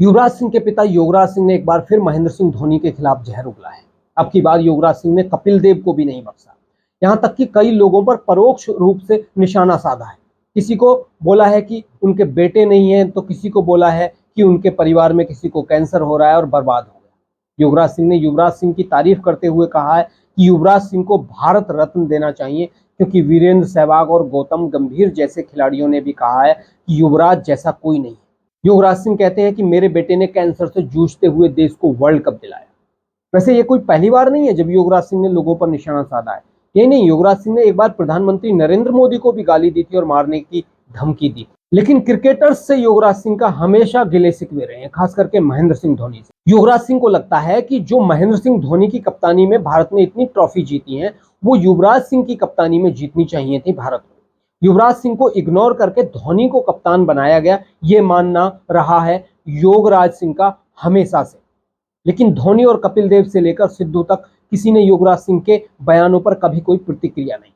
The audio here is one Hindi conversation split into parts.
युवराज सिंह के पिता योगराज सिंह ने एक बार फिर महेंद्र सिंह धोनी के खिलाफ जहर उगला है। अब की बार युवराज सिंह ने कपिल देव को भी नहीं बख्शा। यहां तक कि कई लोगों पर परोक्ष रूप से निशाना साधा है। किसी को बोला है कि उनके बेटे नहीं है, तो किसी को बोला है कि उनके परिवार में किसी को कैंसर हो रहा है और बर्बाद हो गया। युवराज सिंह ने युवराज सिंह की तारीफ करते हुए कहा है कि युवराज सिंह को भारत रत्न देना चाहिए, क्योंकि वीरेंद्र सहवाग और गौतम गंभीर जैसे खिलाड़ियों ने भी कहा है कि युवराज जैसा कोई नहीं। युवराज सिंह कहते हैं कि मेरे बेटे ने कैंसर से जूझते हुए देश को वर्ल्ड कप दिलाया। वैसे ये कोई पहली बार नहीं है जब युवराज सिंह ने लोगों पर निशाना साधा है। ये नहीं, युवराज सिंह ने एक बार प्रधानमंत्री नरेंद्र मोदी को भी गाली दी थी और मारने की धमकी दी। लेकिन क्रिकेटर्स से युवराज सिंह का हमेशा गिले शिकवे रहे हैं, खास करके महेंद्र सिंह धोनी से। युवराज सिंह को लगता है कि जो महेंद्र सिंह धोनी की कप्तानी में भारत ने इतनी ट्रॉफी जीती है, वो युवराज सिंह की कप्तानी में जीतनी चाहिए थी भारत को। युवराज सिंह को इग्नोर करके धोनी को कप्तान बनाया गया, ये मानना रहा है योगराज सिंह का हमेशा से। लेकिन धोनी और कपिल देव से लेकर सिद्धू तक किसी ने योगराज सिंह के बयानों पर कभी कोई प्रतिक्रिया नहीं।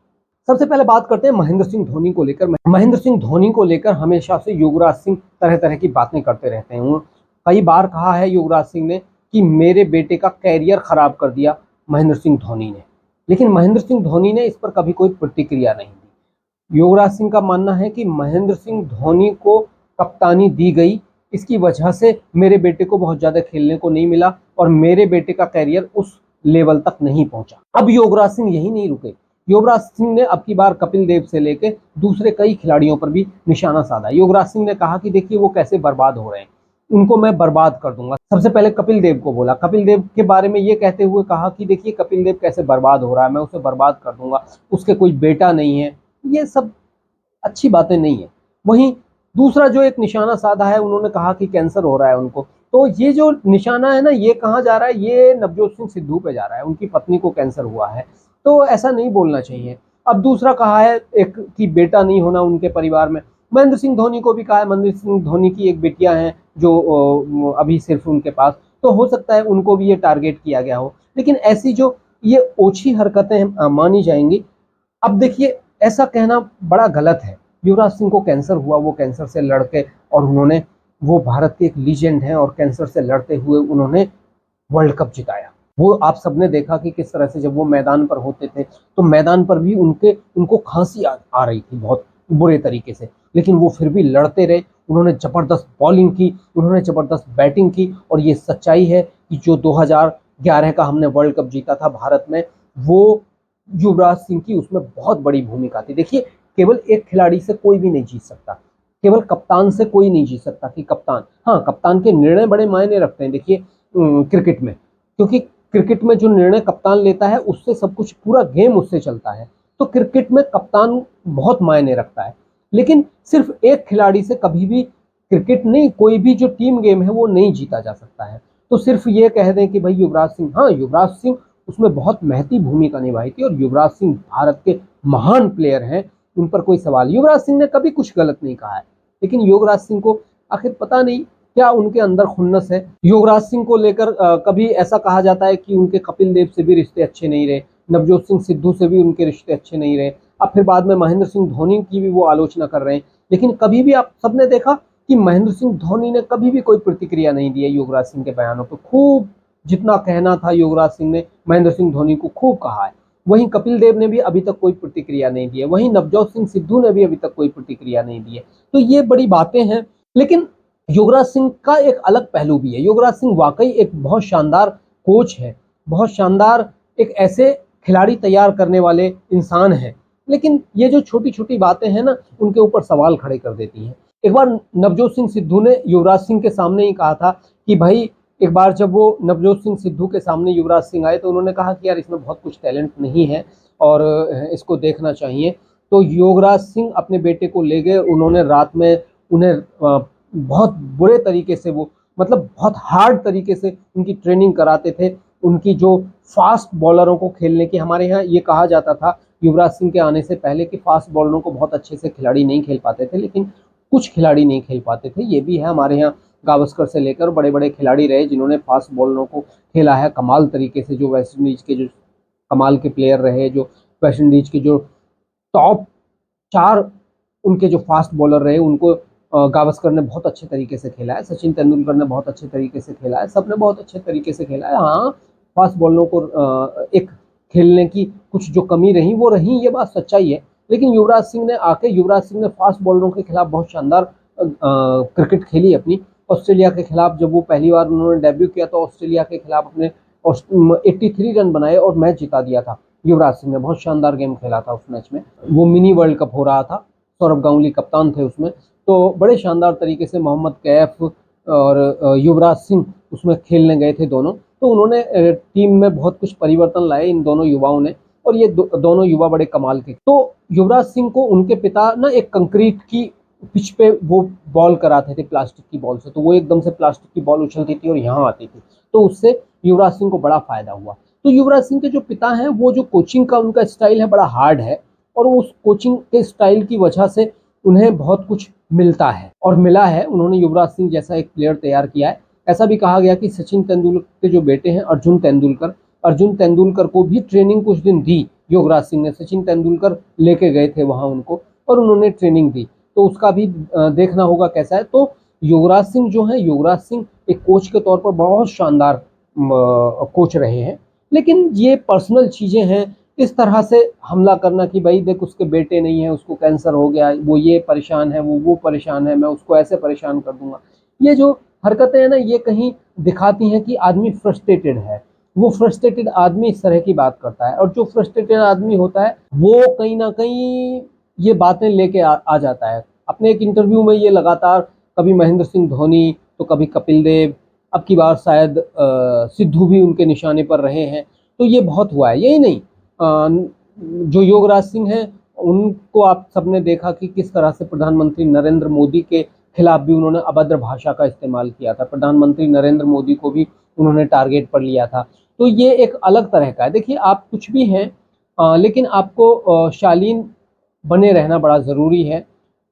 सबसे पहले बात करते हैं महेंद्र सिंह धोनी को लेकर। महेंद्र सिंह धोनी को लेकर हमेशा से योगराज सिंह तरह तरह की बातें करते रहते हैं। कई बार कहा है योगराज सिंह ने कि मेरे बेटे का कैरियर खराब कर दिया महेंद्र सिंह धोनी ने, लेकिन महेंद्र सिंह धोनी ने इस पर कभी कोई प्रतिक्रिया नहीं दी। योगराज सिंह का मानना है कि महेंद्र सिंह धोनी को कप्तानी दी गई, इसकी वजह से मेरे बेटे को बहुत ज्यादा खेलने को नहीं मिला और मेरे बेटे का कैरियर उस लेवल तक नहीं पहुंचा। अब योगराज सिंह यही नहीं रुके। योगराज सिंह ने अब की बार कपिल देव से लेकर दूसरे कई खिलाड़ियों पर भी निशाना साधा। योगराज सिंह ने कहा कि देखिए वो कैसे बर्बाद हो रहे हैं, उनको मैं बर्बाद कर दूंगा। सबसे पहले कपिल देव को बोला, कपिल देव के बारे में ये कहते हुए कहा कि देखिए कपिल देव कैसे बर्बाद हो रहा है, मैं उसे बर्बाद कर दूंगा, उसके कोई बेटा नहीं है। ये सब अच्छी बातें नहीं है। वहीं दूसरा जो एक निशाना साधा है, उन्होंने कहा कि कैंसर हो रहा है उनको। तो ये जो निशाना है ना, ये कहाँ जा रहा है? ये नवजोत सिंह सिद्धू पे जा रहा है। उनकी पत्नी को कैंसर हुआ है, तो ऐसा नहीं बोलना चाहिए। अब दूसरा कहा है एक कि बेटा नहीं होना उनके परिवार में। महेंद्र सिंह धोनी को भी कहा है, महेंद्र सिंह धोनी की एक बेटियां हैं जो अभी सिर्फ उनके पास, तो हो सकता है उनको भी ये टारगेट किया गया हो। लेकिन ऐसी जो ये ओछी हरकतें मानी जाएंगी। अब देखिए, ऐसा कहना बड़ा गलत है। युवराज सिंह को कैंसर हुआ, वो कैंसर से लड़के और उन्होंने, वो भारत के एक लीजेंड हैं और कैंसर से लड़ते हुए उन्होंने वर्ल्ड कप जिताया। वो आप सबने देखा कि किस तरह से जब वो मैदान पर होते थे तो मैदान पर भी उनको खांसी आ रही थी बहुत बुरे तरीके से, लेकिन वो फिर भी लड़ते रहे। उन्होंने जबरदस्त बॉलिंग की, उन्होंने जबरदस्त बैटिंग की और ये सच्चाई है कि जो 2011 का हमने वर्ल्ड कप जीता था भारत में, वो युवराज सिंह की उसमें बहुत बड़ी भूमिका थी। देखिए, केवल एक खिलाड़ी से कोई भी नहीं जीत सकता, केवल कप्तान से कोई नहीं जीत सकता कि कप्तान, हाँ कप्तान के निर्णय बड़े मायने रखते हैं। देखिए क्रिकेट में, क्योंकि क्रिकेट में जो निर्णय कप्तान लेता है उससे सब कुछ, पूरा गेम उससे चलता है, तो क्रिकेट में कप्तान बहुत मायने रखता है। लेकिन सिर्फ एक खिलाड़ी से कभी भी क्रिकेट नहीं, कोई भी जो टीम गेम है वो नहीं जीता जा सकता है। तो सिर्फ ये कह दें कि भाई युवराज सिंह, हाँ युवराज सिंह उसमें बहुत महती भूमिका निभाई थी और युवराज सिंह भारत के महान प्लेयर हैं, उन पर कोई सवाल। युवराज सिंह ने कभी कुछ गलत नहीं कहा है, लेकिन युवराज सिंह को आखिर पता नहीं क्या उनके अंदर खुन्नस है। युवराज सिंह को लेकर कभी ऐसा कहा जाता है कि उनके कपिल देव से भी रिश्ते अच्छे नहीं रहे, नवजोत सिंह सिद्धू से भी उनके रिश्ते अच्छे नहीं रहे। अब फिर बाद में महेंद्र सिंह धोनी की भी वो आलोचना कर रहे हैं, लेकिन कभी भी आप सबने देखा कि महेंद्र सिंह धोनी ने कभी भी कोई प्रतिक्रिया नहीं दी है युवराज सिंह के बयानों पर। खूब जितना कहना था युवराज सिंह ने महेंद्र सिंह धोनी को खूब कहा है। वहीं कपिल देव ने भी अभी तक कोई प्रतिक्रिया नहीं दी है, वहीं नवजोत सिंह सिद्धू ने भी अभी तक कोई प्रतिक्रिया नहीं दी है। तो ये बड़ी बातें हैं। लेकिन युवराज सिंह का एक अलग पहलू भी है। युवराज सिंह वाकई एक बहुत शानदार कोच है, बहुत शानदार एक ऐसे खिलाड़ी तैयार करने वाले इंसान हैं। लेकिन ये जो छोटी छोटी बातें हैं ना, उनके ऊपर सवाल खड़े कर देती हैं। एक बार नवजोत सिंह सिद्धू ने युवराज सिंह के सामने ही कहा था कि भाई, एक बार जब वो नवजोत सिंह सिद्धू के सामने युवराज सिंह आए तो उन्होंने कहा कि यार इसमें बहुत कुछ टैलेंट नहीं है और इसको देखना चाहिए। तो युवराज सिंह अपने बेटे को ले गए, उन्होंने रात में उन्हें बहुत बुरे तरीके से, वो मतलब बहुत हार्ड तरीके से उनकी ट्रेनिंग कराते थे। उनकी जो फास्ट बॉलरों को खेलने की, हमारे यहाँ ये कहा जाता था युवराज सिंह के आने से पहले कि फास्ट बॉलरों को बहुत अच्छे से खिलाड़ी नहीं खेल पाते थे, लेकिन कुछ खिलाड़ी नहीं खेल पाते थे। ये भी है, हमारे यहाँ गावस्कर से लेकर बड़े बड़े खिलाड़ी रहे जिन्होंने फास्ट बॉलरों को खेला है कमाल तरीके से। जो वेस्ट इंडीज के जो कमाल के प्लेयर रहे, जो वेस्ट इंडीज के जो टॉप 4 उनके जो फास्ट बॉलर रहे, उनको गावस्कर ने बहुत अच्छे तरीके से खेला है, सचिन तेंदुलकर ने बहुत अच्छे तरीके से खेला है, सबने बहुत अच्छे तरीके से खेला है। हाँ, फास्ट बॉलरों को एक खेलने की कुछ जो कमी रही वो रही, ये बात सच्चाई है। लेकिन युवराज सिंह ने फास्ट बॉलरों के खिलाफ बहुत शानदार क्रिकेट खेली अपनी। ऑस्ट्रेलिया के खिलाफ जब वो पहली बार उन्होंने डेब्यू किया तो ऑस्ट्रेलिया के खिलाफ अपने 83 रन बनाए और मैच जिता दिया था। युवराज सिंह ने बहुत शानदार गेम खेला था उस मैच में। वो मिनी वर्ल्ड कप हो रहा था, सौरभ गांगुली कप्तान थे उसमें, तो बड़े शानदार तरीके से मोहम्मद कैफ और युवराज सिंह उसमें खेलने गए थे दोनों। तो उन्होंने टीम में बहुत कुछ परिवर्तन लाए इन दोनों युवाओं ने, और ये दोनों युवा बड़े कमाल के। तो युवराज सिंह को उनके पिता ना एक कंक्रीट की पिच पे वो बॉल कराते थे प्लास्टिक की बॉल से, तो वो एकदम से प्लास्टिक की बॉल उछलती थी और यहाँ आती थी, तो उससे युवराज सिंह को बड़ा फायदा हुआ। तो युवराज सिंह के जो पिता हैं, वो जो कोचिंग का उनका स्टाइल है बड़ा हार्ड है, और उस कोचिंग के स्टाइल की वजह से उन्हें बहुत कुछ मिलता है और मिला है। उन्होंने युवराज सिंह जैसा एक प्लेयर तैयार किया है। ऐसा भी कहा गया कि सचिन तेंदुलकर के जो बेटे हैं अर्जुन तेंदुलकर को भी ट्रेनिंग कुछ दिन दी युवराज सिंह ने। सचिन तेंदुलकर लेके गए थे वहां उनको और उन्होंने ट्रेनिंग दी, तो उसका भी देखना होगा कैसा है। तो युवराज सिंह जो है, युवराज सिंह एक कोच के तौर पर बहुत शानदार कोच रहे हैं। लेकिन ये पर्सनल चीजें हैं, इस तरह से हमला करना कि भाई देख उसके बेटे नहीं है, उसको कैंसर हो गया, वो ये परेशान है, वो परेशान है, मैं उसको ऐसे परेशान कर दूंगा, ये जो हरकतें हैं ना, ये कहीं दिखाती हैं कि आदमी फ्रस्ट्रेटेड है। वो फ्रस्ट्रेटेड आदमी इस तरह की बात करता है, और जो फ्रस्ट्रेटेड आदमी होता है वो कहीं ना कहीं ये बातें लेके आ जाता है। अपने एक इंटरव्यू में ये लगातार कभी महेंद्र सिंह धोनी, तो कभी कपिल देव, अब की बार शायद सिद्धू भी उनके निशाने पर रहे हैं, तो ये बहुत हुआ है। यही नहीं, जो युवराज सिंह हैं उनको आप सबने देखा कि किस तरह से प्रधानमंत्री नरेंद्र मोदी के खिलाफ भी उन्होंने अभद्र भाषा का इस्तेमाल किया था। प्रधानमंत्री नरेंद्र मोदी को भी उन्होंने टारगेट पर लिया था। तो ये एक अलग तरह का है। देखिए, आप कुछ भी हैं, लेकिन आपको शालीन बने रहना बड़ा ज़रूरी है।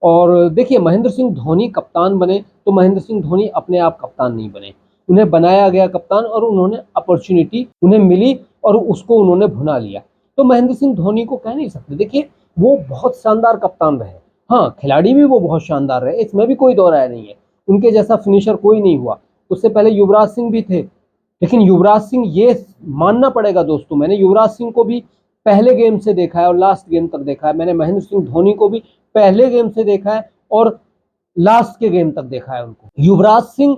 और देखिए, महेंद्र सिंह धोनी कप्तान बने तो महेंद्र सिंह धोनी अपने आप कप्तान नहीं बने, उन्हें बनाया गया कप्तान, और उन्होंने अपॉर्चुनिटी उन्हें मिली और उसको उन्होंने भुना लिया। तो महेंद्र सिंह धोनी को कह नहीं सकते। देखिए, वो बहुत शानदार कप्तान रहे, हाँ खिलाड़ी भी वो बहुत शानदार रहे, इसमें भी कोई दो राय नहीं है। उनके जैसा फिनिशर कोई नहीं हुआ। उससे पहले युवराज सिंह भी थे, लेकिन युवराज सिंह, ये मानना पड़ेगा दोस्तों, मैंने युवराज सिंह को भी पहले गेम से देखा है और लास्ट गेम तक देखा है। मैंने महेंद्र सिंह धोनी को भी पहले गेम से देखा है और लास्ट के गेम तक देखा है उनको। युवराज सिंह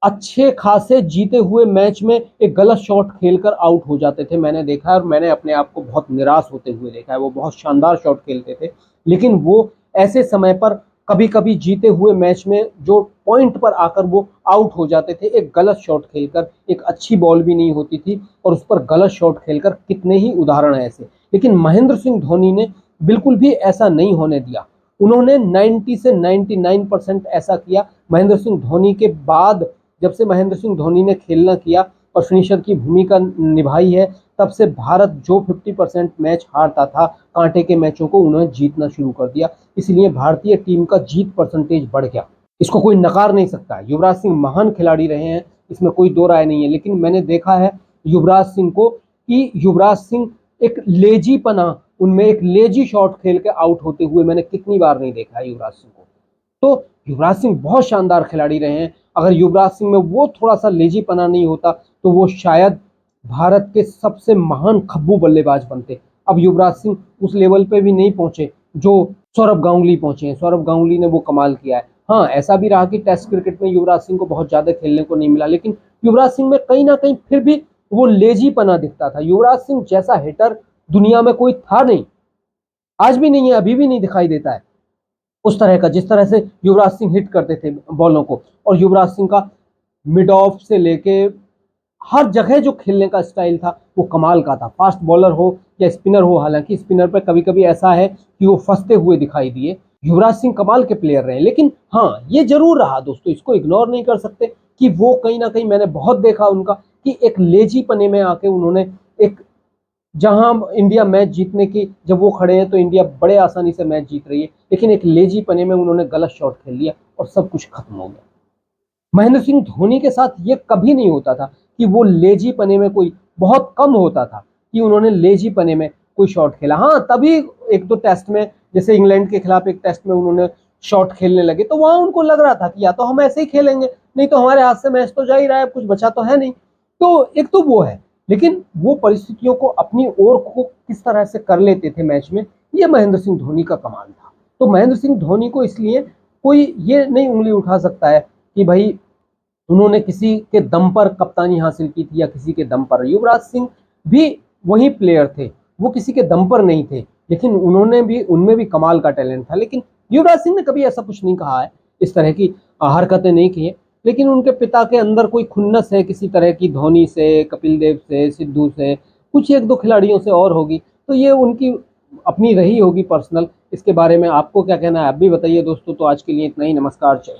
अच्छे खासे जीते हुए मैच में एक गलत शॉट खेलकर आउट हो जाते थे, मैंने देखा है, और मैंने अपने आप को बहुत निराश होते हुए देखा है। वो बहुत शानदार शॉट खेलते थे, लेकिन वो ऐसे समय पर कभी कभी जीते हुए मैच में जो पॉइंट पर आकर वो आउट हो जाते थे, एक गलत शॉट खेलकर। एक अच्छी बॉल भी नहीं होती थी और उस पर गलत शॉट खेलकर, कितने ही उदाहरण है ऐसे। लेकिन महेंद्र सिंह धोनी ने बिल्कुल भी ऐसा नहीं होने दिया। उन्होंने 90 से 99% ऐसा किया। महेंद्र सिंह धोनी के बाद, जब से महेंद्र सिंह धोनी ने खेलना किया और फिनिशर की भूमिका निभाई है, तब से भारत जो 50% मैच हारता था, कांटे के मैचों को उन्होंने जीतना शुरू कर दिया। इसलिए भारतीय टीम का जीत परसेंटेज बढ़ गया, इसको कोई नकार नहीं सकता। युवराज सिंह महान खिलाड़ी रहे हैं, इसमें कोई दो राय नहीं है। लेकिन मैंने देखा है युवराज सिंह को कि युवराज सिंह एक लेजीपना, उनमें एक लेजी शॉट खेल के आउट होते हुए मैंने कितनी बार नहीं देखा है युवराज सिंह को। तो युवराज सिंह बहुत शानदार खिलाड़ी रहे हैं। अगर युवराज सिंह में वो थोड़ा सा लेजीपना नहीं होता तो वो शायद भारत के सबसे महान खब्बू बल्लेबाज बनते। अब युवराज सिंह उस लेवल पे भी नहीं पहुंचे जो सौरभ गांगुली पहुंचे हैं। सौरभ गांगुली ने वो कमाल किया है। हाँ, ऐसा भी रहा कि टेस्ट क्रिकेट में युवराज सिंह को बहुत ज्यादा खेलने को नहीं मिला, लेकिन युवराज सिंह में कहीं ना कहीं फिर भी वो लेजीपना दिखता था। युवराज सिंह जैसा हिटर दुनिया में कोई था नहीं, आज भी नहीं है, अभी भी नहीं दिखाई देता है उस तरह का, जिस तरह से युवराज सिंह हिट करते थे बॉलों को। और युवराज सिंह का मिड ऑफ से लेके हर जगह जो खेलने का स्टाइल था वो कमाल का था। फास्ट बॉलर हो या स्पिनर हो, हालांकि स्पिनर पर कभी कभी ऐसा है कि वो फंसते हुए दिखाई दिए। युवराज सिंह कमाल के प्लेयर रहे, लेकिन हाँ ये जरूर रहा दोस्तों, इसको इग्नोर नहीं कर सकते कि वो कहीं ना कहीं, मैंने बहुत देखा उनका कि एक लेजी पने में आके उन्होंने एक, जहां इंडिया मैच जीतने की जब वो खड़े हैं तो इंडिया बड़े आसानी से मैच जीत रही है, लेकिन एक लेजी पने में उन्होंने गलत शॉट खेल लिया और सब कुछ खत्म हो गया। महेंद्र सिंह धोनी के साथ ये कभी नहीं होता था कि वो लेजी पने में, कोई बहुत कम होता था कि उन्होंने लेजी पने में कोई शॉट खेला। हाँ, तभी एक दो टेस्ट में, जैसे इंग्लैंड के खिलाफ एक टेस्ट में उन्होंने शॉट खेलने लगे, तो वहां उनको लग रहा था कि या तो हम ऐसे ही खेलेंगे, नहीं तो हमारे हाथ से मैच तो जा ही रहा है, कुछ बचा तो है नहीं। तो एक तो वो है, लेकिन वो परिस्थितियों को अपनी ओर को किस तरह से कर लेते थे मैच में, ये महेंद्र सिंह धोनी का कमाल था। तो महेंद्र सिंह धोनी को इसलिए कोई ये नहीं उंगली उठा सकता है कि भाई उन्होंने किसी के दम पर कप्तानी हासिल की थी या किसी के दम पर। युवराज सिंह भी वही प्लेयर थे, वो किसी के दम पर नहीं थे, लेकिन उनमें भी कमाल का टैलेंट था। लेकिन युवराज सिंह ने कभी ऐसा कुछ नहीं कहा है, इस तरह की हरकतें नहीं की है। लेकिन उनके पिता के अंदर कोई खुन्नस है किसी तरह की, धोनी से, कपिल देव से, सिद्धू से, कुछ एक दो खिलाड़ियों से और होगी, तो ये उनकी अपनी रही होगी पर्सनल। इसके बारे में आपको क्या कहना है, आप भी बताइए दोस्तों। तो आज के लिए इतना ही, नमस्कार, जय।